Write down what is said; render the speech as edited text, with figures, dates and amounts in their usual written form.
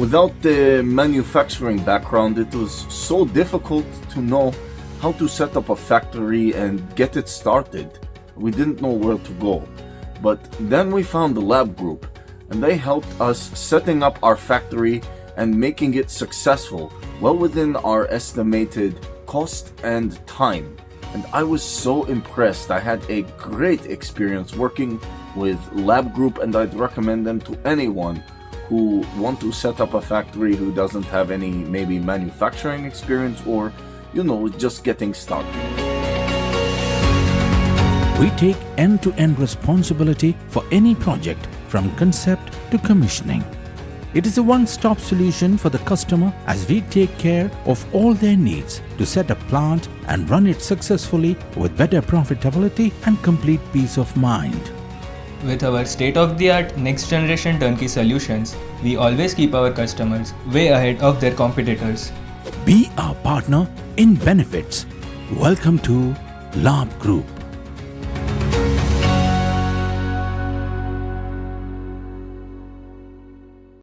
Without the manufacturing background, it was so difficult to know how to set up a factory and get it started. We didn't know where to go. But then we found the Labh Group, and they helped us setting up our factory and making it successful, well within our estimated cost and time. And I was so impressed. I had a great experience working with Labh Group, and I'd recommend them to anyone who want to set up a factory who doesn't have any maybe manufacturing experience or, just getting started. We take end-to-end responsibility for any project from concept to commissioning. It is a one-stop solution for the customer as we take care of all their needs to set a plant and run it successfully with better profitability and complete peace of mind. With our state-of-the-art next-generation turnkey solutions, we always keep our customers way ahead of their competitors. Be our partner in benefits. Welcome to Labh Group.